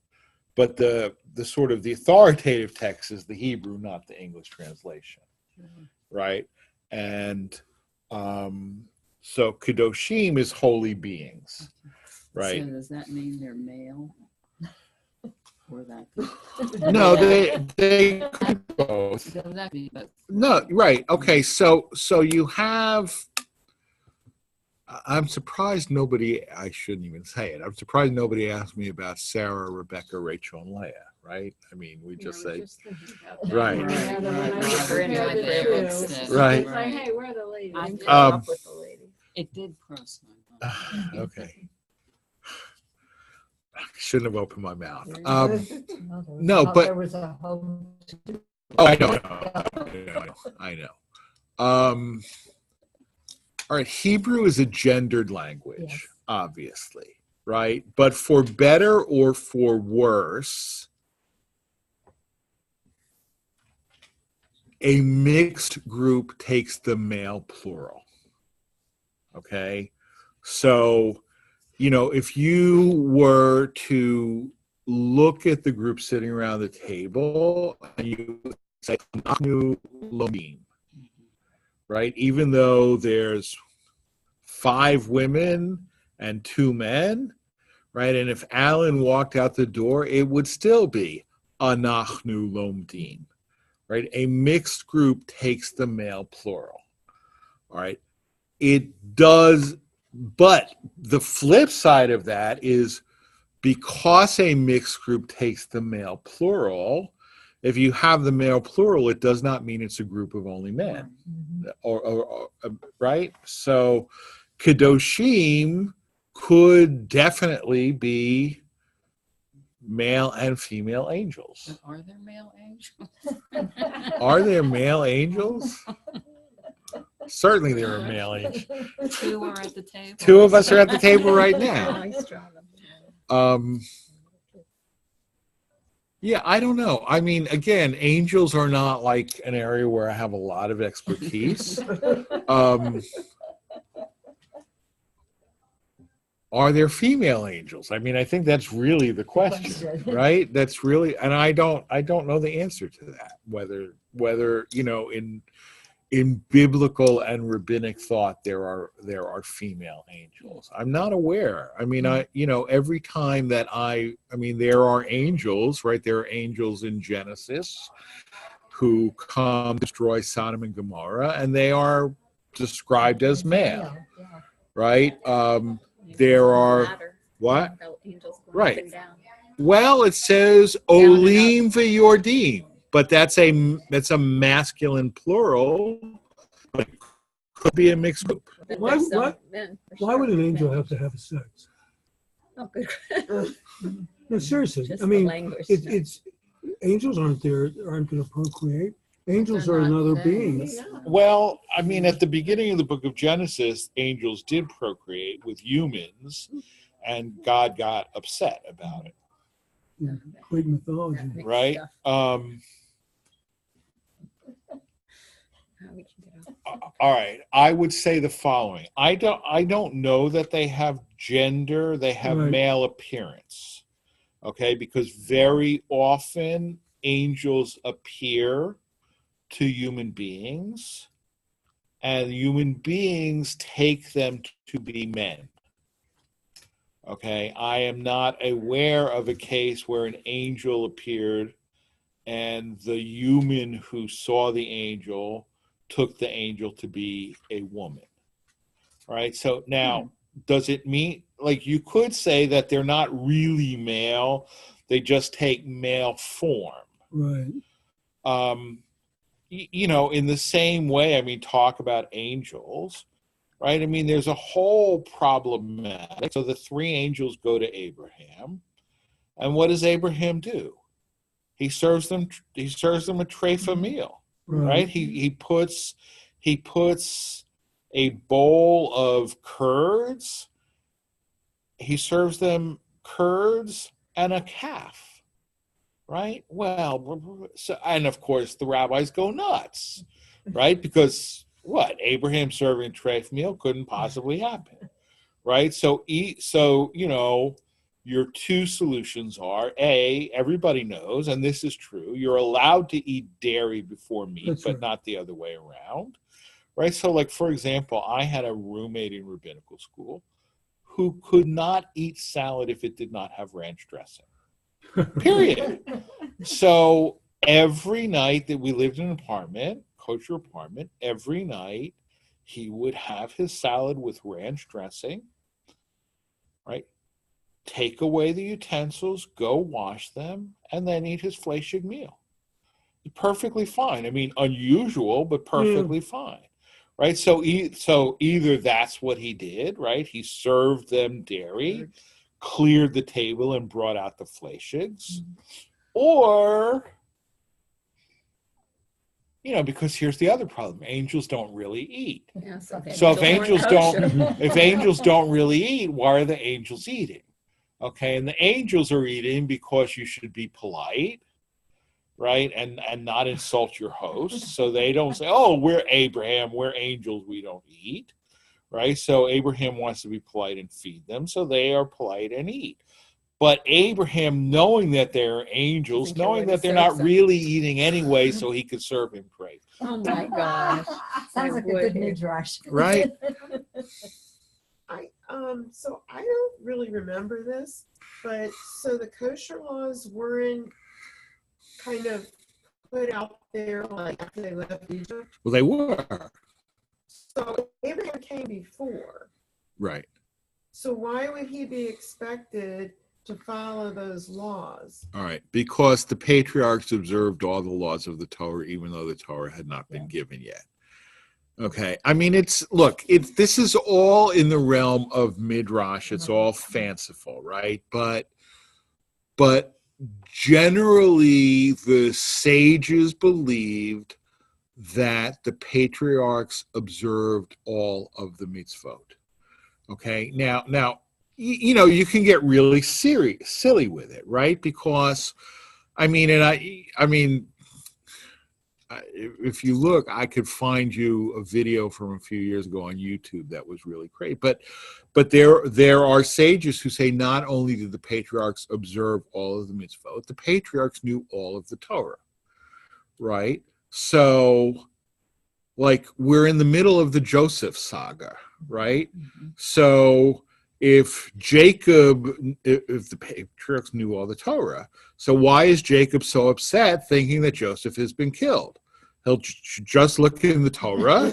the sort of the authoritative text is the Hebrew, not the English translation, right? And so Kedoshim is holy beings, right? So does that mean they're male? Or that? No, they could be both. Does that mean both? No, right. Okay, so you have. I'm surprised nobody. I shouldn't even say it. I'm surprised nobody asked me about Sarah, Rebecca, Rachel, and Leah. Right? I mean, we just say. Right. Right, right. Never in my favorites. Right. It's like, hey, where are the ladies? I Came came up with the lady. It did cross my mind. Okay. I shouldn't have opened my mouth. No, no, but- there was a home. Oh, I know. All right, Hebrew is a gendered language, Yes. obviously, right? But for better or for worse, a mixed group takes the male plural. Okay? So, if you were to look at the group sitting around the table, and you would say, "Anachnu lomim," right? Even though there's 5 women and 2 men, right? And if Alan walked out the door, it would still be Anachnu lomdim, right? A mixed group takes the male plural, all right? It does, but the flip side of that is because a mixed group takes the male plural, if you have the male plural, it does not mean it's a group of only men, or right? So Kedoshim could definitely be male and female angels. But are there male angels? Are there male angels? Certainly there are male angels. 2 are at the table. 2 of us are at the table right now. Nice job. Yeah, I don't know. I mean, again, angels are not like an area where I have a lot of expertise. Are there female angels? I mean, I think that's really the question, right? That's really, and I don't know the answer to that. Whether in biblical and rabbinic thought there are female angels. I'm not aware. I mean, every time that there are angels, right? There are angels in Genesis who come destroy Sodom and Gomorrah, and they are described as male, Yeah. right? There are what? Angels going Right. up and down. Well, it says Olim v'yordim, but that's a masculine plural, but it could be a mixed group. But Why- there's some why- men, for Why sure. would an angel have to have a sex? Oh, good. No, seriously. Just I the mean, language. it's angels aren't going to procreate. Angels They're are not another men. beings. Well, I mean, at the beginning of the book of Genesis, angels did procreate with humans, and God got upset about it, Greek mythology. Mixed right? stuff. We can get off. All right, I would say the following: I don't know that they have gender; they have Right. male appearance. Okay, because very often angels appear to human beings, and human beings take them to be men. Okay, I am not aware of a case where an angel appeared and the human who saw the angel took the angel to be a woman. All right, so now, does it mean, like, you could say that they're not really male, they just take male form. Right. In the same way, I mean, talk about angels, right? I mean, there's a whole problematic. So the 3 angels go to Abraham, and what does Abraham do? He serves them a trefa meal, right? He puts a bowl of curds, he serves them curds and a calf, right? Well, so, and of course the rabbis go nuts, right? Because what? Abraham serving treif meal couldn't possibly happen, right? So your two solutions are A, everybody knows, and this is true, you're allowed to eat dairy before meat, That's but right. not the other way around, right? So like, for example, I had a roommate in rabbinical school who could not eat salad if it did not have ranch dressing, period. So every night that we lived in an apartment, kosher apartment, every night he would have his salad with ranch dressing, right? Take away the utensils, go wash them, and then eat his fleshig meal. Perfectly fine. I mean, unusual, but perfectly fine, right? So either that's what he did, right? He served them dairy, cleared the table, and brought out the fleshigs, or because here's the other problem: angels don't really eat. Yeah, so So if angels don't, kosher. if angels don't really eat, why are the angels eating? Okay, and the angels are eating because you should be polite, right, and not insult your host. So they don't say, "Oh, we're Abraham, we're angels, we don't eat," right? So Abraham wants to be polite and feed them, so they are polite and eat. But Abraham, knowing that they're angels, Doesn't care knowing what he that they're not serves them. really eating anyway, so he could serve him great, Oh my gosh. Sounds like a good midrash. right? So I don't really remember this, but so the kosher laws weren't kind of put out there like after they left Egypt. Well, they were, So Abraham came before. right? So why would he be expected to follow those laws? All right, because the patriarchs observed all the laws of the Torah, even though the Torah had not been given yet. Okay, I mean, this is all in the realm of midrash. It's all fanciful, right? But generally, the sages believed that the patriarchs observed all of the mitzvot. Okay, now you can get really silly with it, right? Because I mean, if you look, I could find you a video from a few years ago on YouTube that was really great. But there are sages who say not only did the patriarchs observe all of the mitzvot, the patriarchs knew all of the Torah, right? So, like, we're in the middle of the Joseph saga, right? So if the patriarchs knew all the Torah, so why is Jacob so upset thinking that Joseph has been killed? He'll just look in the Torah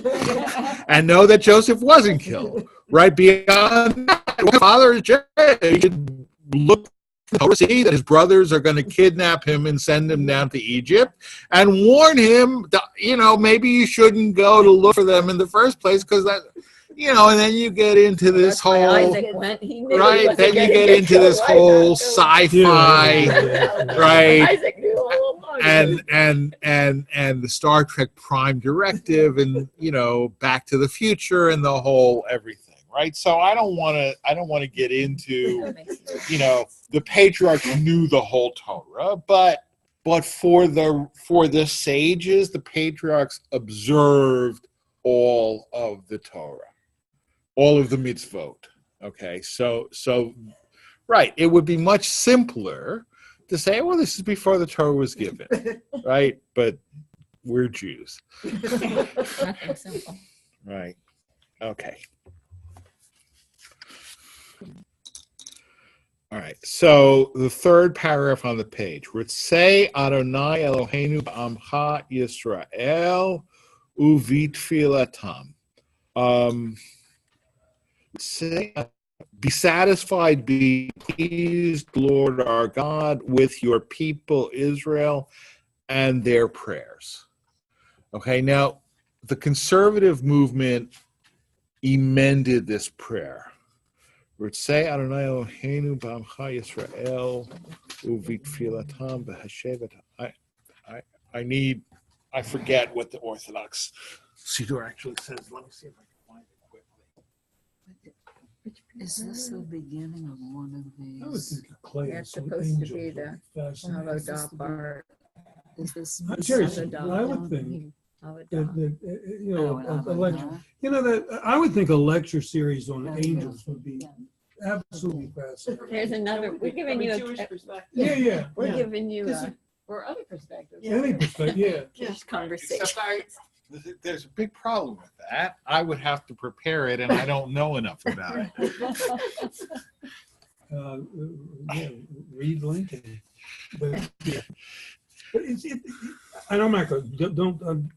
and know that Joseph wasn't killed, right? Beyond that, father is Jacob. He could look in the Torah, see that his brothers are going to kidnap him and send him down to Egypt and warn him that, maybe you shouldn't go to look for them in the first place, because that, and then you get into this That's why whole, Isaac went. He knew he right? wasn't Then you gonna get into killed. this Why not whole go? sci-fi, right? Isaac knew all along. And the Star Trek Prime Directive, and Back to the Future, and the whole everything, right? So I don't want to get into, That makes sense. the patriarchs knew the whole Torah, but for the sages, the patriarchs observed all of the Torah, all of the mitzvot. Okay, so right, it would be much simpler to say, well, this is before the Torah was given, right? But we're Jews, Nothing simple. right? Okay. All right, so the third paragraph on the page, Ritzei Adonai Eloheinu b'amcha Yisrael uvitfilatam. Be satisfied, be pleased, Lord our God, with your people Israel and their prayers. Okay, now the conservative movement emended this prayer. Ritzei Adonai Eloheinu b'amcha Yisrael uvitfilatam b'hashevet. I forget what the Orthodox Siddur actually says. Let me see if I can find it. Is this the beginning of one of I would these? think a clay Yeah, of it's some supposed to angels be would the be fascinating. hollow dot bar. Is this? I'm serious. Amidah I would down think here? Hollow that, dot. that you know, Oh, a lecture. Amidah. You know that I would think a lecture series on Oh, angels would be absolutely fascinating. There's another. We're giving you Jewish a. perspective. Yeah. We're Yeah. giving you Because a or other perspectives. Any perspective, yeah. Jewish conversation. There's a big problem with that. I would have to prepare it, and I don't know enough about it. Yeah, read Lincoln. But yeah, but and I'm not going. Don't.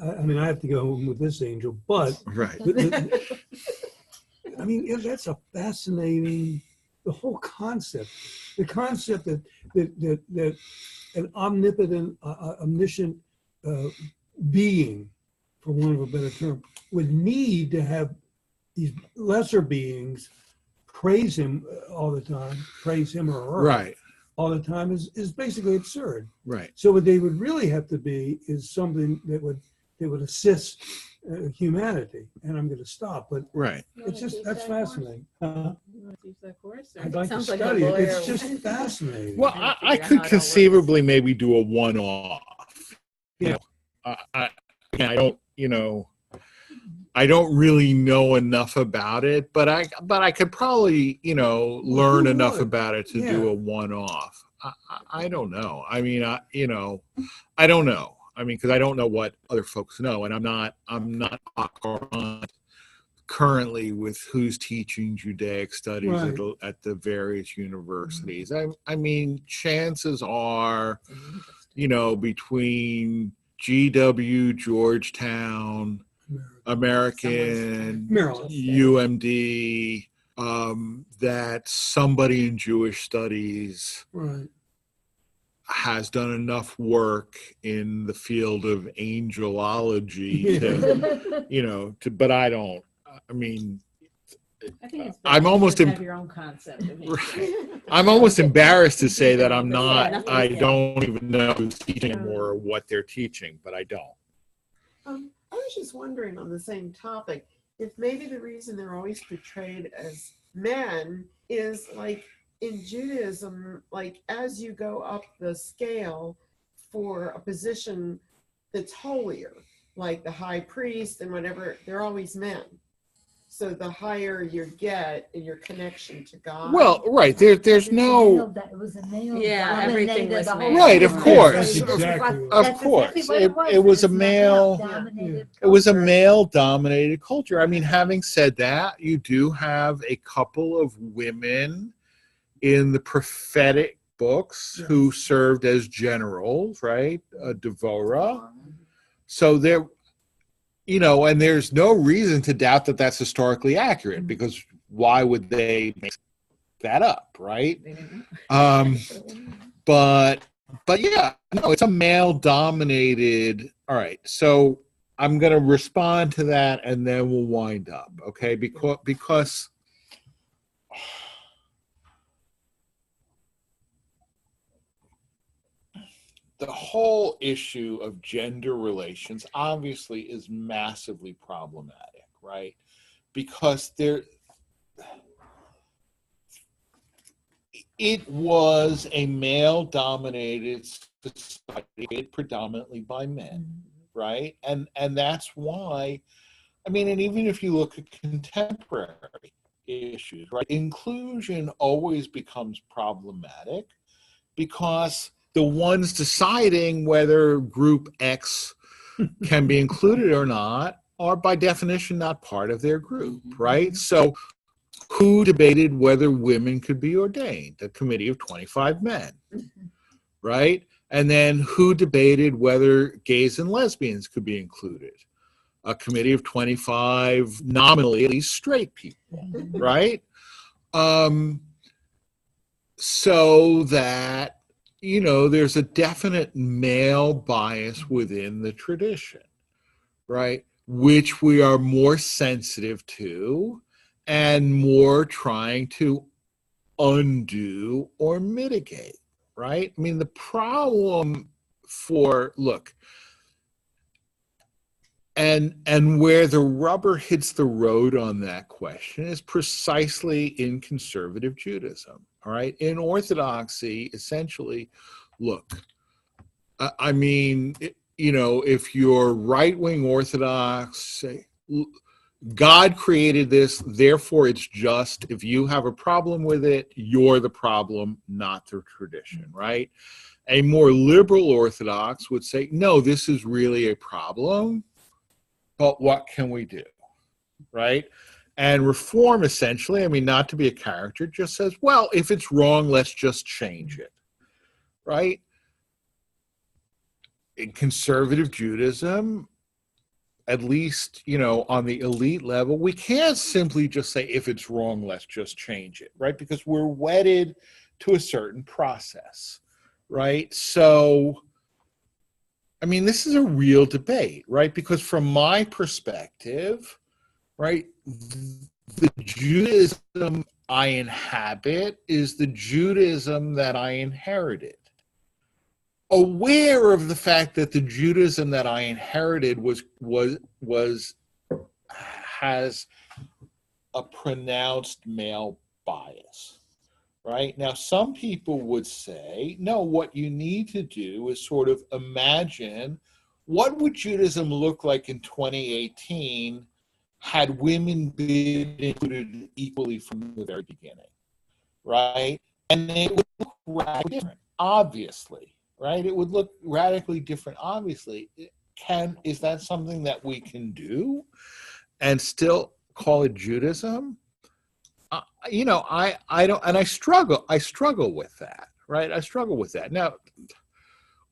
I mean, I have to go home with this angel, but Right. I mean, that's a fascinating. The whole concept, the concept that an omnipotent, omniscient being, for want of a better term, would need to have these lesser beings praise him all the time, praise him or her Right. all the time is basically absurd. Right. So what they would really have to be is something that would assist humanity. And I'm going to stop, but Right. it's just that's fascinating. You want to teach that course? Or? I'd like to Sounds like a study it. It's lawyer. just fascinating. Well, Trying to I figure out could how it all conceivably maybe do a one-off. Yeah. Again, I don't really know enough about it, but I could probably, learn who enough would? about it to Yeah. do a one-off. I don't know. I mean, I don't know. I mean, because I don't know what other folks know, and I'm not on currently with who's teaching Judaic studies Right. at the various universities. I mean, chances are, between GW, Georgetown, American, Maryland. UMD, that somebody in Jewish studies Right. has done enough work in the field of angelology but I don't. I mean, I think it's I'm better almost to in- have your own concept of it. Right. I'm almost embarrassed to say that I'm not. nothing I to say. don't even know who's teaching anymore or what they're teaching, but I don't. I was just wondering on the same topic, if maybe the reason they're always portrayed as men is like in Judaism, like as you go up the scale for a position that's holier, like the high priest and whatever, they're always men. So the higher you get in your connection to God. Well, right there's no. It was a male. Yeah, everything was dominated male. Right, of whole course. thing. That's exactly what- Of That's course. exactly what It was It's a not male- dominated It was a culture. male-dominated culture. I mean, having said that, you do have a couple of women in the prophetic books who served as generals, right? Devorah. So there, and there's no reason to doubt that that's historically accurate, because why would they make that up, right? But yeah, no, it's a male-dominated. All right, so I'm going to respond to that, and then we'll wind up, okay? Because the whole issue of gender relations obviously is massively problematic, right? Because it was a male-dominated society predominantly by men, right? And that's why, I mean, and even if you look at contemporary issues, right, inclusion always becomes problematic because the ones deciding whether group X can be included or not are by definition not part of their group, right? So who debated whether women could be ordained? A committee of 25 men, right? And then who debated whether gays and lesbians could be included? A committee of 25 nominally at least straight people, right? So that, there's a definite male bias within the tradition, right? Which we are more sensitive to and more trying to undo or mitigate, right? I mean, the problem look, And where the rubber hits the road on that question is precisely in conservative Judaism. All right. In Orthodoxy, essentially, look, I mean, if you're right-wing Orthodox, say, God created this, therefore it's just. If you have a problem with it, you're the problem, not the tradition, right? A more liberal Orthodox would say, no, this is really a problem, but what can we do, right? And Reform, essentially, I mean, not to be a caricature, just says, well, if it's wrong, let's just change it, right? In conservative Judaism, at least, on the elite level, we can't simply just say, if it's wrong, let's just change it, right? Because we're wedded to a certain process, right? So, I mean, this is a real debate, right? Because from my perspective, right, the Judaism I inhabit is the Judaism that I inherited. Aware of the fact that the Judaism that I inherited has a pronounced male bias, right? Now, some people would say, no, what you need to do is sort of imagine what would Judaism look like in 2018 had women been included equally from the very beginning, right? And it would look radically different, obviously. Right? It would look radically different, obviously. Is that something that we can do and still call it Judaism? I don't, and I struggle with that, right? I struggle with that. Now,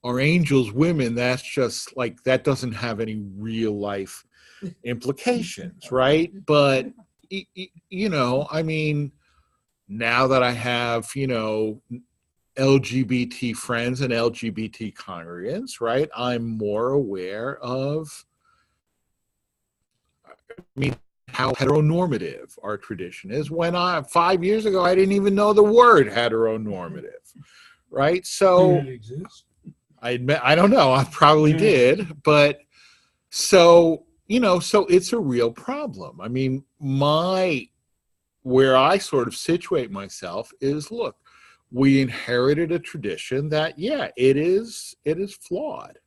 are angels women? That's just like, that doesn't have any real life implications, right? But, I mean, now that I have, LGBT friends and LGBT congregants, right? I'm more aware of, how heteronormative our tradition is. When 5 years ago, I didn't even know the word heteronormative, right? So Did it exist? I admit, I don't know, I probably did, but so it's a real problem. I mean, where I sort of situate myself is, look, we inherited a tradition that, it is flawed.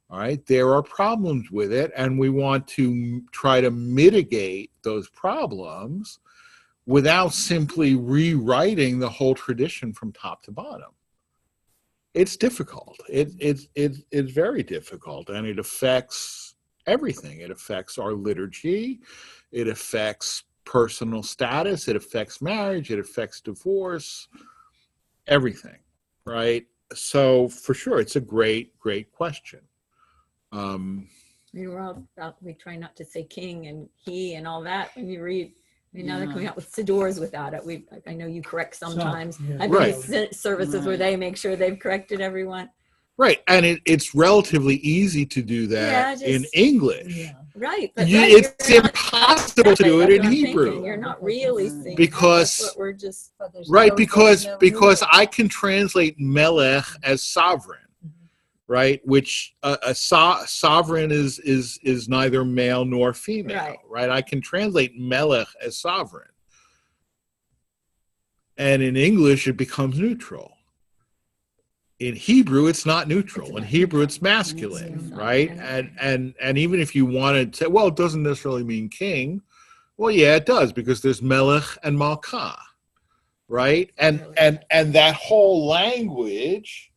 All right, there are problems with it, and we want to try to mitigate those problems without simply rewriting the whole tradition from top to bottom. It's difficult. It's very difficult, and it affects everything. It affects our liturgy. It affects personal status. It affects marriage. It affects divorce. Everything, right? So for sure, it's a great question. We're all about, we try not to say king and he and all that when you read. Now they're coming out with Siddurs without it. I know you correct sometimes. I've been in services where they make sure they've corrected everyone. Right, and it's relatively easy to do that in English. Yeah. Right, but it's impossible to do it in Hebrew. You're not really seeing because that's what we're just right because I can translate melech as sovereign, right? Which a sovereign is neither male nor female, right? I can translate melech as sovereign, and in English it becomes neutral. In Hebrew, it's not neutral. In Hebrew, it's masculine, right? And even if you wanted to say, well, it doesn't necessarily mean king. Well, yeah, it does, because there's melech and malkah, right? And that whole language,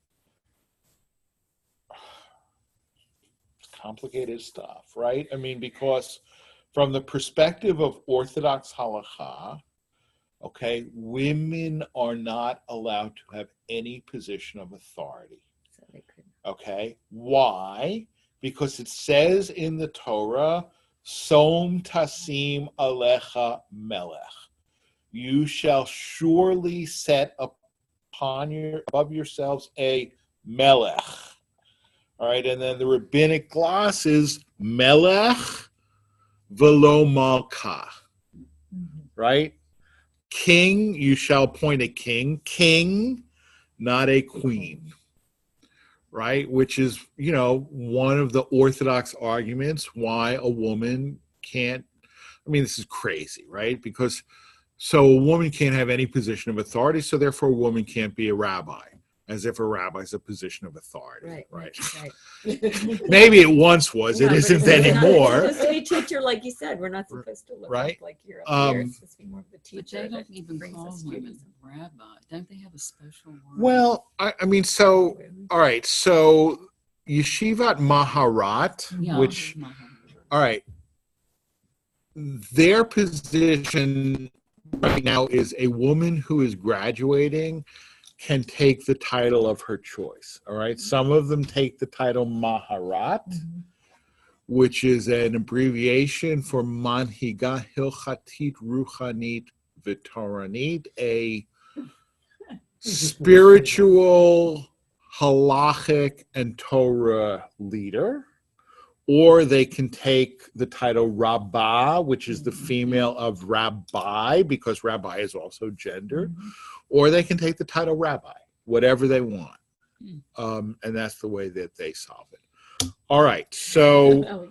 complicated stuff, right? I mean, because from the perspective of Orthodox halakha, okay, women are not allowed to have any position of authority. Okay, why? Because it says in the Torah, Som tasim alecha melech. You shall surely set above yourselves a melech. All right, and then the rabbinic gloss is melech velo malkah. Right? King, you shall appoint a king. King, not a queen. right? Which is, you know, one of the orthodox arguments why a woman can't, I mean, this is crazy, right? Because so a woman can't have any position of authority, so therefore a woman can't be a rabbi, as if a rabbi is a position of authority, right? Maybe it once was, it No, but isn't it's not- anymore. It's supposed to be teacher, like you said. We're not supposed to look Right. up like you're up here. Um, It's supposed to be more of the But teacher. they that don't even brings call us women students. rabbi. Don't they have a special word? Well, I mean, so, all right, so Yeshivat Maharat, Yeah, which, Maha. all right, their position right now is a woman who is graduating can take the title of her choice. All right. Some of them take the title Maharat, which is an abbreviation for Manhiga Hilchatit Ruchanit Vitoranit, a spiritual, halachic, and Torah leader. Or they can take the title Rabbah, which is the female of rabbi, because rabbi is also gendered. Or they can take the title rabbi, whatever they want. And that's the way that they solve it. All right. So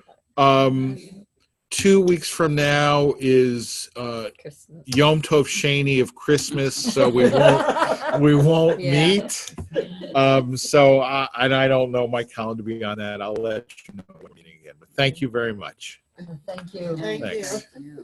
2 weeks from now is Christmas. Yom Tov Sheni of Christmas, so we won't Yeah. meet. So and I don't know my calendar beyond that. I'll let you know when we're meeting again. But thank you very much. Thank you. Thank you. Thanks. Yeah.